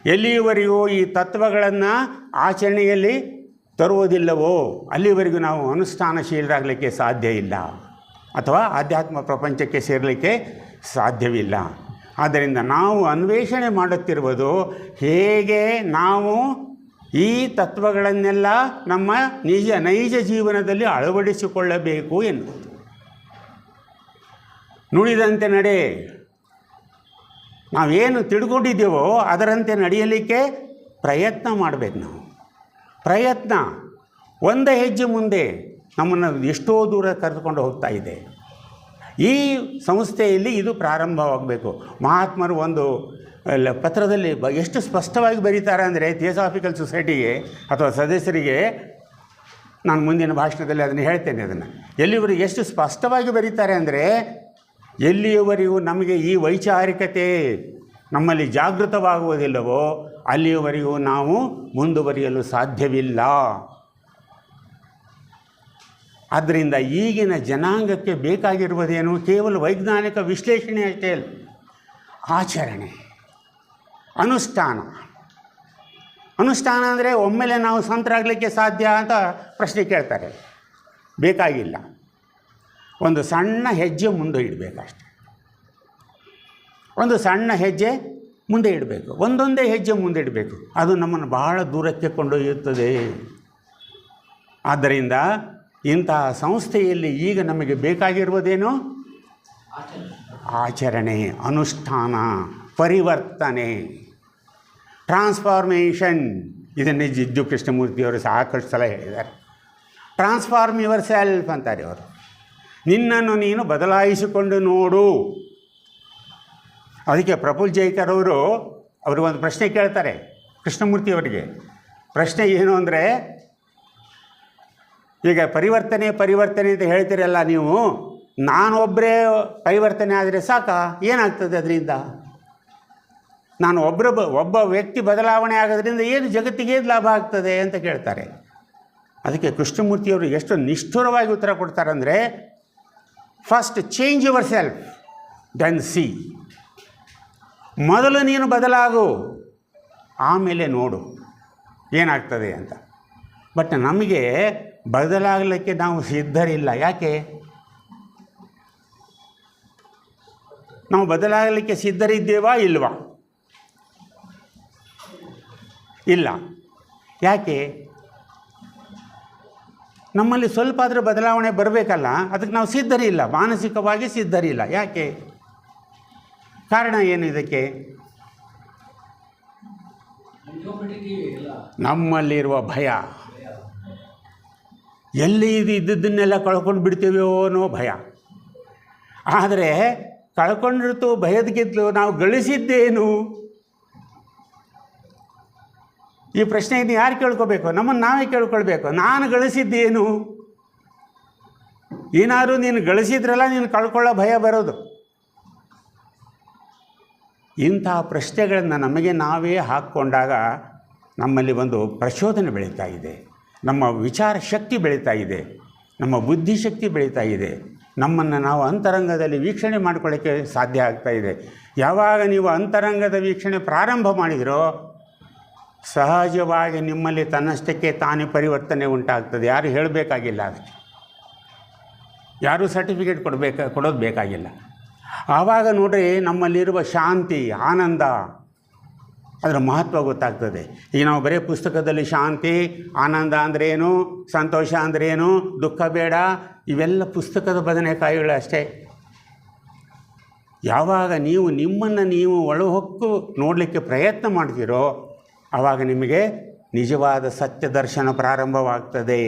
ಎಲ್ಲಿಯವರೆಗೂ ಈ ತತ್ವಗಳನ್ನು ಆಚರಣೆಯಲ್ಲಿ ತರುವುದಿಲ್ಲವೋ, ಅಲ್ಲಿವರೆಗೂ ನಾವು ಅನುಷ್ಠಾನಶೀಲರಾಗಲಿಕ್ಕೆ ಸಾಧ್ಯ ಇಲ್ಲ, ಅಥವಾ ಆಧ್ಯಾತ್ಮ ಪ್ರಪಂಚಕ್ಕೆ ಸೇರಲಿಕ್ಕೆ ಸಾಧ್ಯವಿಲ್ಲ. ಆದ್ದರಿಂದ ನಾವು ಅನ್ವೇಷಣೆ ಮಾಡುತ್ತಿರುವುದು ಹೇಗೆ ನಾವು ಈ ತತ್ವಗಳನ್ನೆಲ್ಲ ನಮ್ಮ ನೈಜ ಜೀವನದಲ್ಲಿ ಅಳವಡಿಸಿಕೊಳ್ಳಬೇಕು ಎನ್ನುವುದು. ನುಡಿದಂತೆ ನಡೆ, ನಾವೇನು ತಿಳ್ಕೊಂಡಿದ್ದೇವೋ ಅದರಂತೆ ನಡೆಯಲಿಕ್ಕೆ ಪ್ರಯತ್ನ ಮಾಡಬೇಕು. ನಾವು ಪ್ರಯತ್ನ ಒಂದೇ ಹೆಜ್ಜೆ ಮುಂದೆ ನಮ್ಮನ್ನು ಎಷ್ಟೋ ದೂರ ಕರೆದುಕೊಂಡು ಹೋಗ್ತಾ ಇದೆ. ಈ ಸಂಸ್ಥೆಯಲ್ಲಿ ಇದು ಪ್ರಾರಂಭವಾಗಬೇಕು. ಮಹಾತ್ಮರು ಒಂದು ಪತ್ರದಲ್ಲಿ ಎಷ್ಟು ಸ್ಪಷ್ಟವಾಗಿ ಬರೀತಾರೆ ಅಂದರೆ, ಥಿಯೋಸಾಫಿಕಲ್ ಸೊಸೈಟಿಗೆ ಅಥವಾ ಸದಸ್ಯರಿಗೆ, ನಾನು ಮುಂದಿನ ಭಾಷಣದಲ್ಲಿ ಅದನ್ನು ಹೇಳ್ತೇನೆ. ಅದನ್ನು ಎಲ್ಲಿವರೆಗೂ ಎಷ್ಟು ಸ್ಪಷ್ಟವಾಗಿ ಬರೀತಾರೆ ಅಂದರೆ, ಎಲ್ಲಿಯವರೆಗೂ ನಮಗೆ ಈ ವೈಚಾರಿಕತೆ ನಮ್ಮಲ್ಲಿ ಜಾಗೃತವಾಗುವುದಿಲ್ಲವೋ ಅಲ್ಲಿಯವರೆಗೂ ನಾವು ಮುಂದುವರಿಯಲು ಸಾಧ್ಯವಿಲ್ಲ. ಆದ್ದರಿಂದ ಈಗಿನ ಜನಾಂಗಕ್ಕೆ ಬೇಕಾಗಿರುವುದೇನು? ಕೇವಲ ವೈಜ್ಞಾನಿಕ ವಿಶ್ಲೇಷಣೆ ಅಷ್ಟೇ ಅಲ್ಲ, ಆಚರಣೆ, ಅನುಷ್ಠಾನ. ಅನುಷ್ಠಾನ ಅಂದರೆ ಒಮ್ಮೆಲೆ ನಾವು ಸಂತರಾಗಲಿಕ್ಕೆ ಸಾಧ್ಯ ಅಂತ ಪ್ರಶ್ನೆ ಕೇಳ್ತಾರೆ. ಬೇಕಾಗಿಲ್ಲ, ಒಂದು ಸಣ್ಣ ಹೆಜ್ಜೆ ಮುಂದೆ ಇಡಬೇಕಷ್ಟೆ. ಒಂದು ಸಣ್ಣ ಹೆಜ್ಜೆ ಮುಂದೆ ಇಡಬೇಕು, ಒಂದೊಂದೇ ಹೆಜ್ಜೆ ಮುಂದೆ ಇಡಬೇಕು. ಅದು ನಮ್ಮನ್ನು ಬಹಳ ದೂರಕ್ಕೆ ಕೊಂಡೊಯ್ಯುತ್ತದೆ. ಆದ್ದರಿಂದ ಇಂತಹ ಸಂಸ್ಥೆಯಲ್ಲಿ ಈಗ ನಮಗೆ ಬೇಕಾಗಿರುವುದೇನು? ಆಚರಣೆ. ಆಚರಣೆ, ಅನುಷ್ಠಾನ, ಪರಿವರ್ತನೆ, ಟ್ರಾನ್ಸ್ಫಾರ್ಮೇಷನ್. ಇದನ್ನೇ ಜಿಡ್ಡು ಕೃಷ್ಣಮೂರ್ತಿಯವರು ಸಾಕಷ್ಟು ಸಲ ಹೇಳಿದ್ದಾರೆ. ಟ್ರಾನ್ಸ್ಫಾರ್ಮ್ ಯುವರ್ ಸೆಲ್ಫ್ ಅಂತಾರೆ ಅವರು. ನಿನ್ನನ್ನು ನೀನು ಬದಲಾಯಿಸಿಕೊಂಡು ನೋಡು. ಅದಕ್ಕೆ ಪ್ರಫುಲ್ ಜೈಕರ್ ಅವರು ಒಂದು ಪ್ರಶ್ನೆ ಕೇಳ್ತಾರೆ ಕೃಷ್ಣಮೂರ್ತಿಯವರಿಗೆ. ಪ್ರಶ್ನೆ ಏನು ಅಂದರೆ, ಈಗ ಪರಿವರ್ತನೆ ಅಂತ ಹೇಳ್ತೀರಲ್ಲ ನೀವು, ನಾನೊಬ್ಬರೇ ಪರಿವರ್ತನೆ ಆದರೆ ಸಾಕಾ? ಏನಾಗ್ತದೆ ಅದರಿಂದ? ನಾನು ಒಬ್ಬ ವ್ಯಕ್ತಿ ಬದಲಾವಣೆ ಆಗೋದ್ರಿಂದ ಏನು ಜಗತ್ತಿಗೆ ಏನು ಲಾಭ ಆಗ್ತದೆ ಅಂತ ಕೇಳ್ತಾರೆ. ಅದಕ್ಕೆ ಕೃಷ್ಣಮೂರ್ತಿಯವರು ಎಷ್ಟು ನಿಷ್ಠುರವಾಗಿ ಉತ್ತರ ಕೊಡ್ತಾರಂದರೆ, first change yourself then see. ಮೊದಲು ನೀನು ಬದಲಾಗು, ಆಮೇಲೆ ನೋಡು ಏನಾಗ್ತದೆ ಅಂತ. ಬಟ್ ನಮಗೆ ಬದಲಾಗಲಿಕ್ಕೆ ನಾವು ಸಿದ್ಧರಿಲ್ಲ. ಯಾಕೆ? ನಾವು ಬದಲಾಗಲಿಕ್ಕೆ ಸಿದ್ಧರಿದ್ದೇವಾ ಇಲ್ವಾ? ಇಲ್ಲ. ಯಾಕೆ? ನಮ್ಮಲ್ಲಿ ಸ್ವಲ್ಪ ಆದರೂ ಬದಲಾವಣೆ ಬರಬೇಕಲ್ಲ, ಅದಕ್ಕೆ ನಾವು ಸಿದ್ಧರಿಲ್ಲ, ಮಾನಸಿಕವಾಗಿ ಸಿದ್ಧರಿಲ್ಲ. ಯಾಕೆ? ಕಾರಣ ಏನು ಇದಕ್ಕೆ? ನಮ್ಮಲ್ಲಿರುವ ಭಯ. ಎಲ್ಲಿ ಇದ್ದದ್ದನ್ನೆಲ್ಲ ಕಳ್ಕೊಂಡು ಬಿಡ್ತೀವೋ ಅನ್ನೋ ಭಯ. ಆದರೆ ಕಳ್ಕೊಂಡಿರ್ತು ಭಯದಕ್ಕಿಂತಲೂ ನಾವು ಗಳಿಸಿದ್ದೇನು? ಈ ಪ್ರಶ್ನೆಯನ್ನು ಯಾರು ಕೇಳ್ಕೋಬೇಕು? ನಮ್ಮನ್ನು ನಾವೇ ಕೇಳ್ಕೊಳ್ಬೇಕು. ನಾನು ಗಳಿಸಿದ್ದೇನು? ಏನಾದರೂ ನೀನು ಗಳಿಸಿದ್ರಲ್ಲ ನೀನು ಕಳ್ಕೊಳ್ಳೋ ಭಯ ಬರೋದು. ಇಂತಹ ಪ್ರಶ್ನೆಗಳನ್ನು ನಮಗೆ ನಾವೇ ಹಾಕ್ಕೊಂಡಾಗ ನಮ್ಮಲ್ಲಿ ಒಂದು ಪ್ರಚೋದನೆ ಬೆಳೀತಾ ಇದೆ, ನಮ್ಮ ವಿಚಾರ ಶಕ್ತಿ ಬೆಳೀತಾ ಇದೆ, ನಮ್ಮ ಬುದ್ಧಿಶಕ್ತಿ ಬೆಳೀತಾ ಇದೆ, ನಮ್ಮನ್ನು ನಾವು ಅಂತರಂಗದಲ್ಲಿ ವೀಕ್ಷಣೆ ಮಾಡ್ಕೊಳ್ಳೋಕ್ಕೆ ಸಾಧ್ಯ ಆಗ್ತಾ ಇದೆ. ಯಾವಾಗ ನೀವು ಅಂತರಂಗದ ವೀಕ್ಷಣೆ ಪ್ರಾರಂಭ ಮಾಡಿದಿರೋ ಸಹಜವಾಗಿ ನಿಮ್ಮಲ್ಲಿ ತನ್ನಷ್ಟಕ್ಕೆ ತಾನೇ ಪರಿವರ್ತನೆ ಉಂಟಾಗ್ತದೆ. ಯಾರು ಹೇಳಬೇಕಾಗಿಲ್ಲ, ಅದಕ್ಕೆ ಯಾರೂ ಸರ್ಟಿಫಿಕೇಟ್ ಕೊಡೋದು ಬೇಕಾಗಿಲ್ಲ. ಆವಾಗ ನೋಡ್ರಿ ನಮ್ಮಲ್ಲಿರುವ ಶಾಂತಿ, ಆನಂದ, ಅದರ ಮಹತ್ವ ಗೊತ್ತಾಗ್ತದೆ. ಈಗ ನಾವು ಬರೀ ಪುಸ್ತಕದಲ್ಲಿ ಶಾಂತಿ, ಆನಂದ ಅಂದ್ರೇನು, ಸಂತೋಷ ಅಂದ್ರೇನು, ದುಃಖ ಬೇಡ, ಇವೆಲ್ಲ ಪುಸ್ತಕದ ಬದನೆಕಾಯಿಗಳು ಅಷ್ಟೇ. ಯಾವಾಗ ನೀವು ನಿಮ್ಮನ್ನು ನೀವು ಒಳಹೊಕ್ಕು ನೋಡಲಿಕ್ಕೆ ಪ್ರಯತ್ನ ಮಾಡ್ತೀರೋ ಆವಾಗ ನಿಮಗೆ ನಿಜವಾದ ಸತ್ಯ ದರ್ಶನ ಪ್ರಾರಂಭವಾಗ್ತದೆ.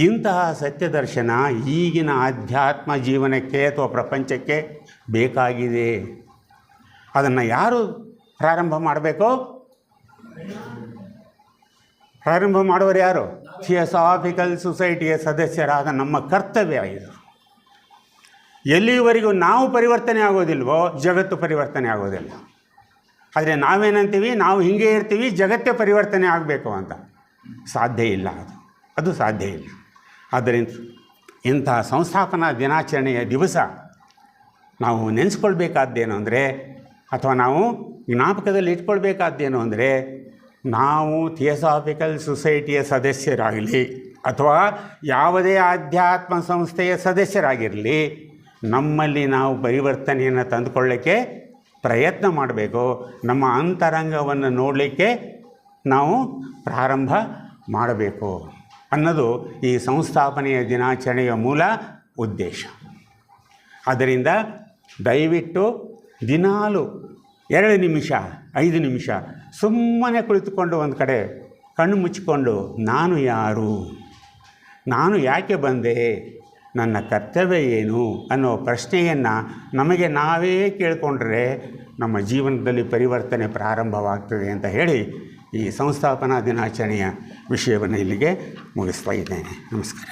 ಇಂತಹ ಸತ್ಯ ದರ್ಶನ ಈಗಿನ ಆಧ್ಯಾತ್ಮ ಜೀವನಕ್ಕೆ ಅಥವಾ ಪ್ರಪಂಚಕ್ಕೆ ಬೇಕಾಗಿದೆ. ಅದನ್ನು ಯಾರು ಪ್ರಾರಂಭ ಮಾಡಬೇಕು? ಪ್ರಾರಂಭ ಮಾಡುವರು ಯಾರು? ಥಿಯೋಸಾಫಿಕಲ್ ಸೊಸೈಟಿಯ ಸದಸ್ಯರಾದ ನಮ್ಮ ಕರ್ತವ್ಯ ಇದು. ಎಲ್ಲಿವರೆಗೂ ನಾವು ಪರಿವರ್ತನೆ ಆಗೋದಿಲ್ವೋ ಜಗತ್ತು ಪರಿವರ್ತನೆ ಆಗೋದಿಲ್ಲ. ಆದರೆ ನಾವೇನಂತೀವಿ, ನಾವು ಹೀಗೆ ಇರ್ತೀವಿ, ಜಗತ್ತೇ ಪರಿವರ್ತನೆ ಆಗಬೇಕು ಅಂತ. ಸಾಧ್ಯ ಇಲ್ಲ, ಅದು ಸಾಧ್ಯ ಇಲ್ಲ. ಆದ್ದರಿಂದ ಇಂತಹ ಸಂಸ್ಥಾಪನಾ ದಿನಾಚರಣೆಯ ದಿವಸ ನಾವು ನೆನೆಸ್ಕೊಳ್ಬೇಕಾದ್ದೇನು ಅಂದರೆ, ಅಥವಾ ನಾವು ಜ್ಞಾಪಕದಲ್ಲಿ ಇಟ್ಕೊಳ್ಬೇಕಾದ್ದೇನು ಅಂದರೆ, ನಾವು ಥಿಯೋಸಾಫಿಕಲ್ ಸೊಸೈಟಿಯ ಸದಸ್ಯರಾಗಲಿ ಅಥವಾ ಯಾವುದೇ ಆಧ್ಯಾತ್ಮ ಸಂಸ್ಥೆಯ ಸದಸ್ಯರಾಗಿರಲಿ, ನಮ್ಮಲ್ಲಿ ನಾವು ಪರಿವರ್ತನೆಯನ್ನು ತಂದುಕೊಳ್ಳೋಕ್ಕೆ ಪ್ರಯತ್ನ ಮಾಡಬೇಕು. ನಮ್ಮ ಅಂತರಂಗವನ್ನು ನೋಡಲಿಕ್ಕೆ ನಾವು ಪ್ರಾರಂಭ ಮಾಡಬೇಕು ಅನ್ನೋದು ಈ ಸಂಸ್ಥಾಪನೆಯ ದಿನಾಚರಣೆಯ ಮೂಲ ಉದ್ದೇಶ. ಆದ್ದರಿಂದ ದಯವಿಟ್ಟು ದಿನಾಲು 2 ನಿಮಿಷ 5 ನಿಮಿಷ ಸುಮ್ಮನೆ ಕುಳಿತುಕೊಂಡು ಒಂದು ಕಡೆ ಕಣ್ಣು ಮುಚ್ಚಿಕೊಂಡು ನಾನು ಯಾರು, ನಾನು ಯಾಕೆ ಬಂದೆ, ನನ್ನ ಕರ್ತವ್ಯ ಏನು ಅನ್ನೋ ಪ್ರಶ್ನೆಯನ್ನು ನಮಗೆ ನಾವೇ ಕೇಳಿಕೊಂಡ್ರೆ ನಮ್ಮ ಜೀವನದಲ್ಲಿ ಪರಿವರ್ತನೆ ಪ್ರಾರಂಭವಾಗ್ತದೆ ಅಂತ ಹೇಳಿ ಈ ಸಂಸ್ಥಾಪನಾ ದಿನಾಚರಣೆಯ ವಿಷಯವನ್ನು ಇಲ್ಲಿಗೆ ಮುಗಿಸ್ತಾ ಇದ್ದೇನೆ. ನಮಸ್ಕಾರ.